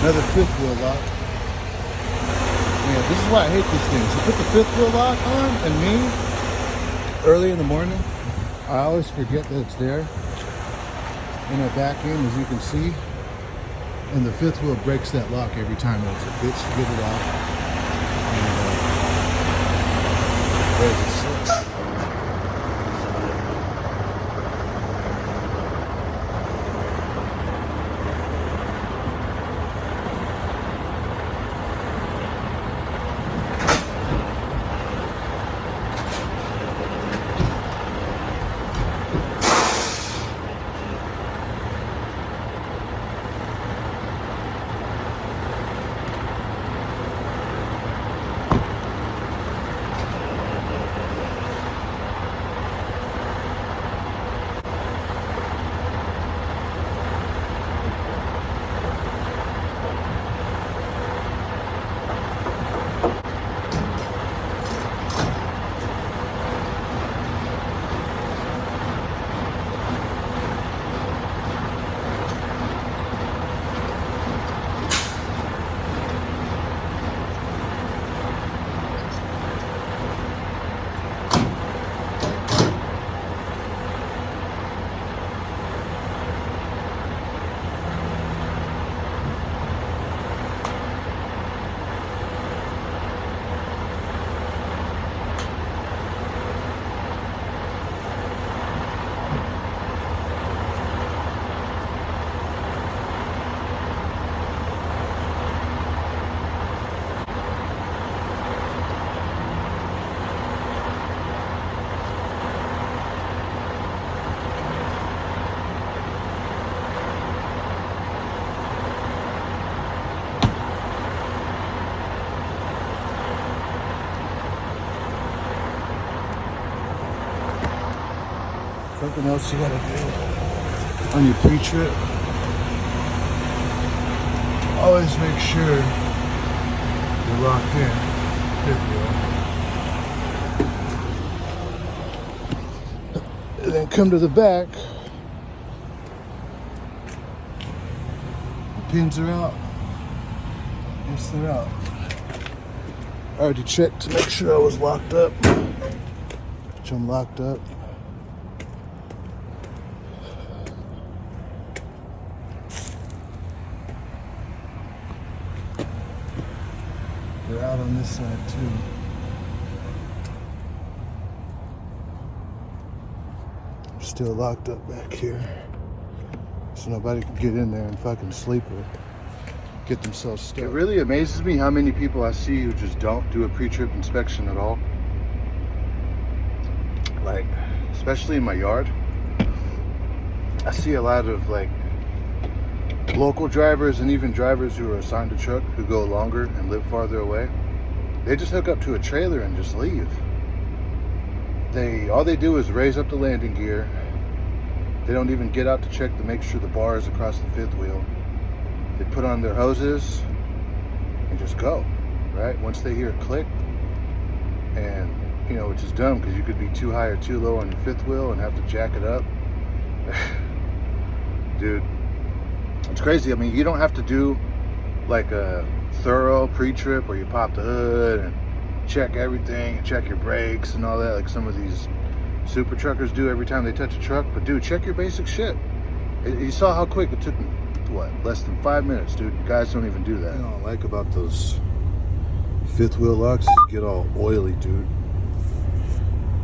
Another fifth wheel lock. Man, this is why I hate these things. You put the fifth wheel lock on, and me, early in the morning, I always forget that it's there. And I back in, as you can see, and the fifth wheel breaks that lock every time. It's a bitch to get it off. And, there's a slip. Something else you gotta do on your pre-trip, always make sure you're locked in. Fifth wheel. And then come to the back. The pins are out. Yes, they're out. I already checked to make sure I was locked up, which I'm locked up. They're out on this side too. I'm still locked up back here, so nobody can get in there and fucking sleep or get themselves stuck. It really amazes me how many people I see who just don't do a pre-trip inspection at all. Like, especially in my yard, I see a lot of like local drivers and even drivers who are assigned a truck who go longer and live farther away. They just hook up to a trailer and just leave. All they do is raise up the landing gear. They don't even get out to check to make sure the bar is across the fifth wheel. They put on their hoses and just go, right? Once they hear a click, and you know, which is dumb because you could be too high or too low on your fifth wheel and have to jack it up. Dude, it's crazy. I mean, you don't have to do like a thorough pre-trip where you pop the hood and check everything and check your brakes and all that like some of these super truckers do every time they touch a truck. But dude, check your basic shit. You saw how quick it took me, what, less than 5 minutes, dude. Guys don't even do that. You know what I like about those fifth wheel locks is you get all oily, dude.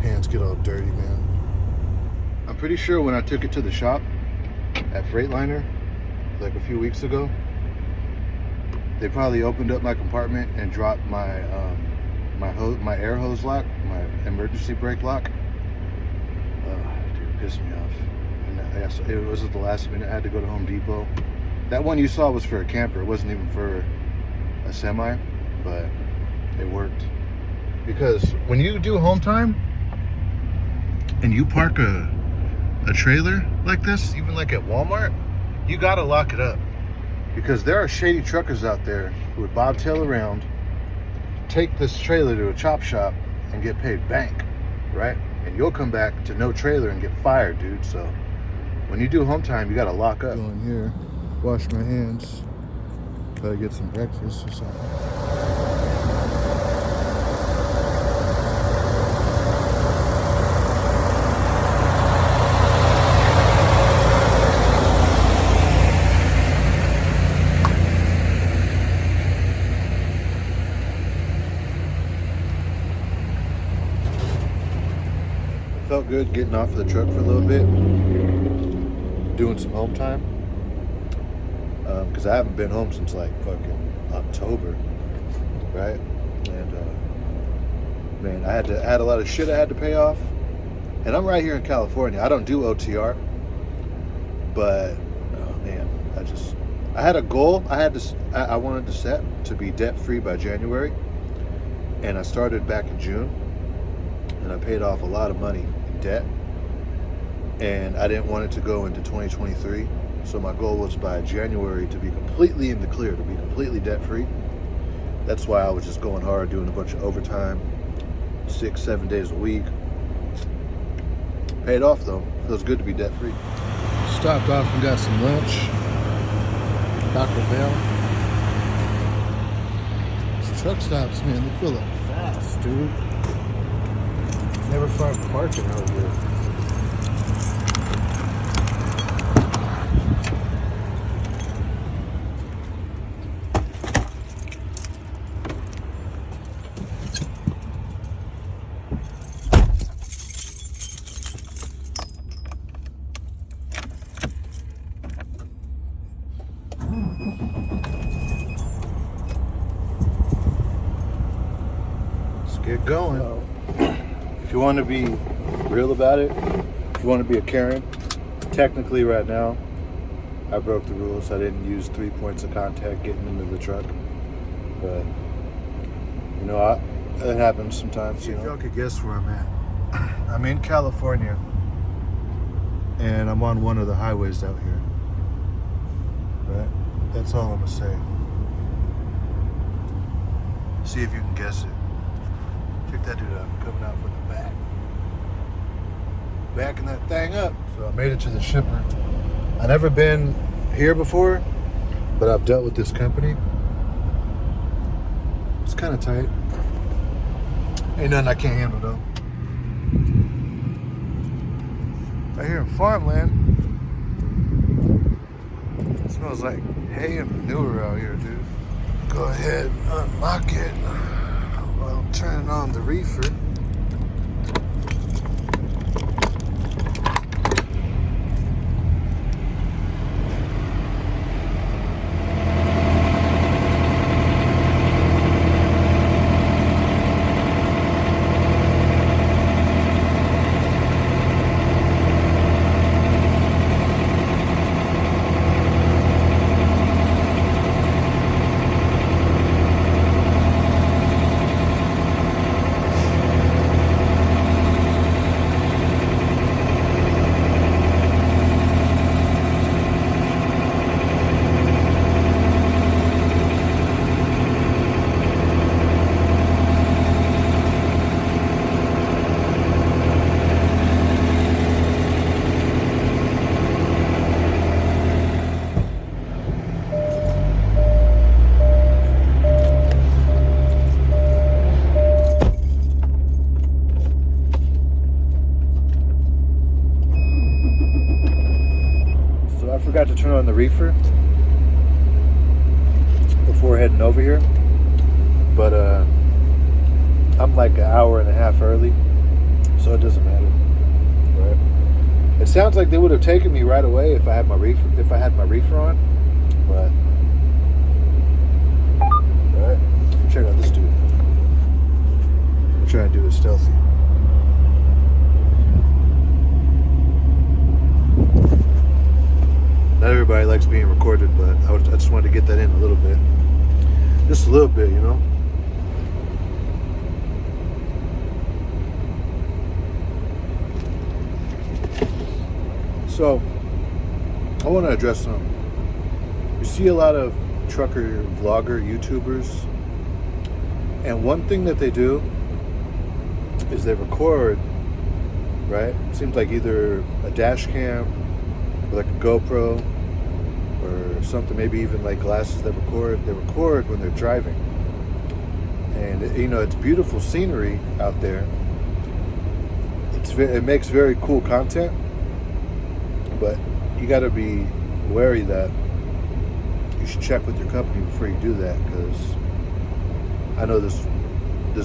Hands get all dirty, man. I'm pretty sure when I took it to the shop at Freightliner like a few weeks ago, they probably opened up my compartment and dropped my my air hose lock, my emergency brake lock. Dude, pissed me off. And it was at the last minute. I had to go to Home Depot. That one you saw was for a camper. It wasn't even for a semi, but it worked. Because when you do home time and you park a trailer like this, even like at Walmart, you gotta lock it up. Because there are shady truckers out there who would bobtail around, take this trailer to a chop shop and get paid bank, right? And you'll come back to no trailer and get fired, dude. So when you do home time, you gotta lock up. Go in here, wash my hands, Probably get some breakfast or something. Felt good getting off of the truck for a little bit, doing some home time, because I haven't been home since like fucking October, right? And man, I had a lot of shit I had to pay off, and I'm right here in California. I don't do OTR, but oh man, I had a goal. I wanted to set to be debt free by January, and I started back in June, and I paid off a lot of money in debt, and I didn't want it to go into 2023. So my goal was by January to be completely in the clear, to be completely debt free. That's why I was just going hard, doing a bunch of overtime, 6-7 days a week. Paid off though. Feels good to be debt free. Stopped off and got some lunch. Taco Bell. These truck stops, man, they fill up fast, dude. Never find parking out here. Let's get going. If you want to be real about it, if you want to be a Karen, technically right now, I broke the rules. I didn't use 3 points of contact getting into the truck. But, you know, it happens sometimes. If y'all could guess where I'm at. I'm in California, and I'm on one of the highways out here. Right? That's all I'm going to say. See if you can guess it. Check that dude out, coming out from the back. Backing that thing up. So I made it to the shipper. I've never been here before, but I've dealt with this company. It's kind of tight. Ain't nothing I can't handle though. Right here in farmland. It smells like hay and manure out here, dude. Go ahead and unlock it while I'm turning on the reefer. Forgot to turn on the reefer before heading over here, but I'm like an hour and a half early, so it doesn't matter. Right? It sounds like they would have taken me right away if I had my reefer on, but all right, check out this dude. I'm trying to do it stealthy. Not everybody likes being recorded, but I just wanted to get that in a little bit. Just a little bit, you know? So, I want to address something. You see a lot of trucker, vlogger, YouTubers, and one thing that they do is they record, right? It seems like either a dash cam, or like a GoPro, or something. Maybe even like glasses that record. They record when they're driving, and it's beautiful scenery out there. It makes very cool content, but you got to be wary that you should check with your company before you do that, because I know this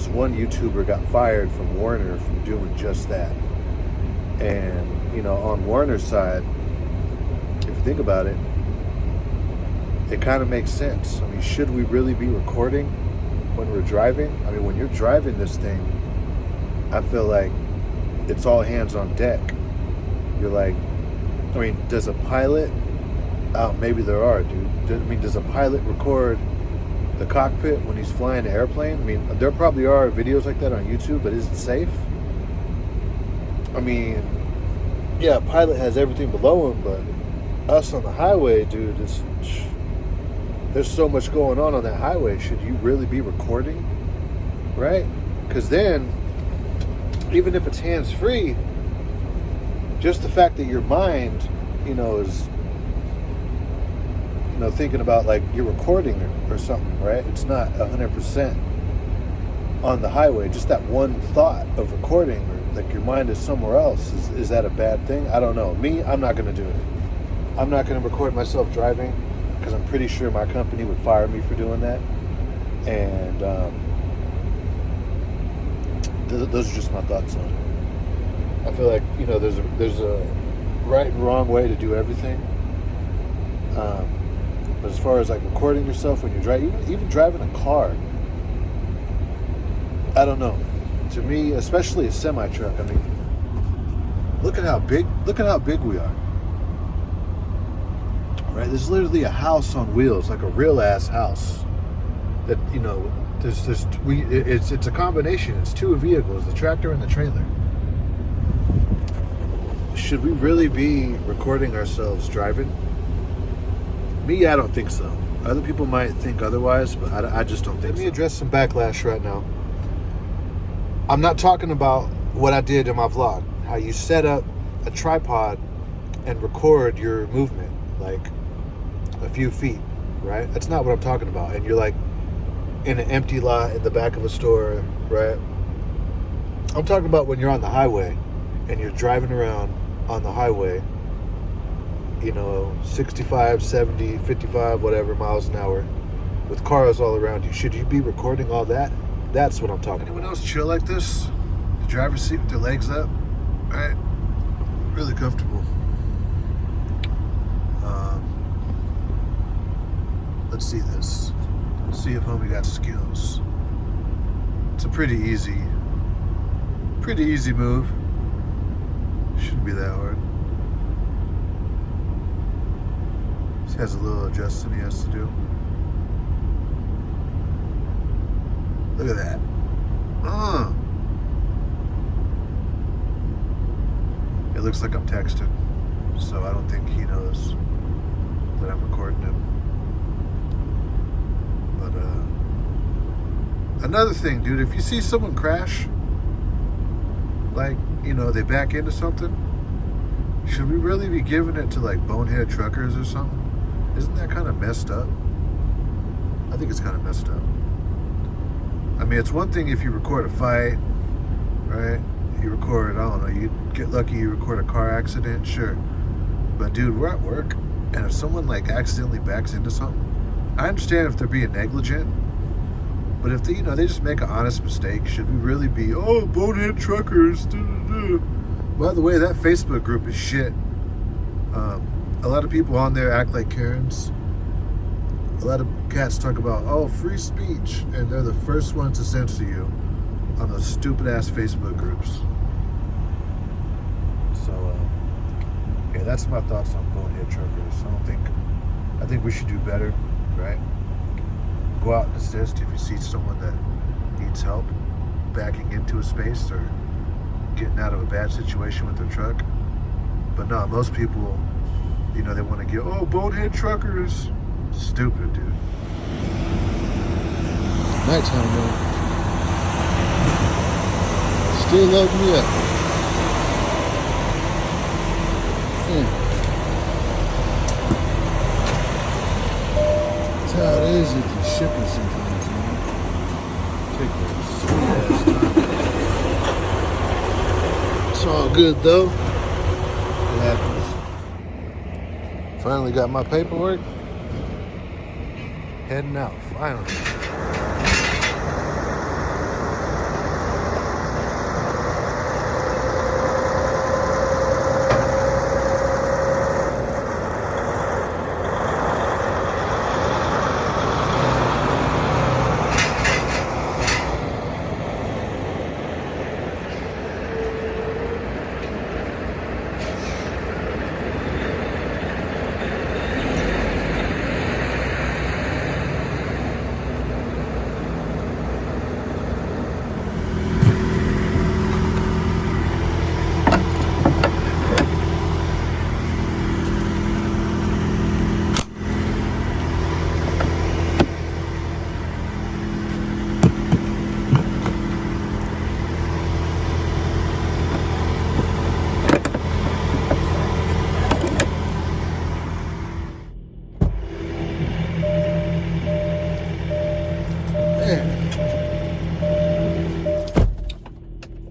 one YouTuber got fired from Warner from doing just that. And on Warner's side, if you think about it, it kind of makes sense. I mean, should we really be recording when we're driving? I mean, when you're driving this thing, I feel like it's all hands on deck. You're like, I mean, does a pilot? Oh, maybe there are, dude. Does a pilot record the cockpit when he's flying an airplane? I mean, there probably are videos like that on YouTube, but is it safe? I mean, yeah, a pilot has everything below him, but us on the highway, dude, there's so much going on that highway. Should you really be recording? Right? Because then, even if it's hands-free, just the fact that your mind, is, thinking about like you're recording or something, right? It's not 100% on the highway. Just that one thought of recording, or like your mind is somewhere else. Is that a bad thing? I don't know. Me, I'm not going to do it. I'm not going to record myself driving, because I'm pretty sure my company would fire me for doing that. And those are just my thoughts on it. I feel like there's a right and wrong way to do everything. But as far as like recording yourself when you're driving, even driving a car, I don't know. To me, especially a semi truck, I mean, look at how big we are. Right? There's literally a house on wheels, like a real ass house. That it's a combination. It's two vehicles, the tractor and the trailer. Should we really be recording ourselves driving? Me, I don't think so. Other people might think otherwise, but I just don't think so. Let me address some backlash right now. I'm not talking about what I did in my vlog, how you set up a tripod and record your movement, like a few feet, right? That's not what I'm talking about. And you're like in an empty lot in the back of a store, right? I'm talking about when you're on the highway and you're driving around on the highway, 65, 70, 55, whatever miles an hour, with cars all around you. Should you be recording all that? That's what I'm talking about. Anyone else chill like this? The driver's seat with their legs up, right? Really comfortable. Let's see this. Let's see if homie got skills. It's a pretty easy move. Shouldn't be that hard. He has a little adjusting he has to do. Look at that. It looks like I'm texting, so I don't think he knows that I'm recording him. But another thing, dude, if you see someone crash, like, they back into something, should we really be giving it to like bonehead truckers or something? Isn't that kind of messed up? I think it's kind of messed up. I mean, it's one thing if you record a fight, right? You record, I don't know, you get lucky, you record a car accident, sure. But dude, we're at work, and if someone like accidentally backs into something, I understand if they're being negligent, but if they, they just make an honest mistake, should we really be, bonehead truckers? By the way, that Facebook group is shit. A lot of people on there act like Karens. A lot of cats talk about, free speech, and they're the first ones to censor you on those stupid ass Facebook groups. So, yeah, that's my thoughts on bonehead truckers. I think we should do better, right? Go out and assist if you see someone that needs help backing into a space or getting out of a bad situation with their truck. But no, most people, they want to get, bonehead truckers. Stupid, dude. Nighttime, man. Still loading me up. busy with these shipping sometimes, man. Take their sweet ass time. It's all good though. It happens. Finally got my paperwork. Heading out, finally.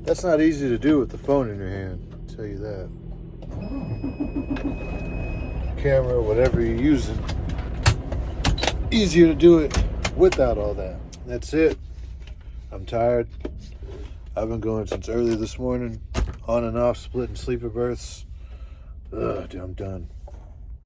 That's not easy to do with the phone in your hand, I'll tell you that. Camera, whatever you're using. Easier to do it without all that. That's it. I'm tired. I've been going since early this morning, on and off, splitting sleeper berths. Ugh, dude, I'm done.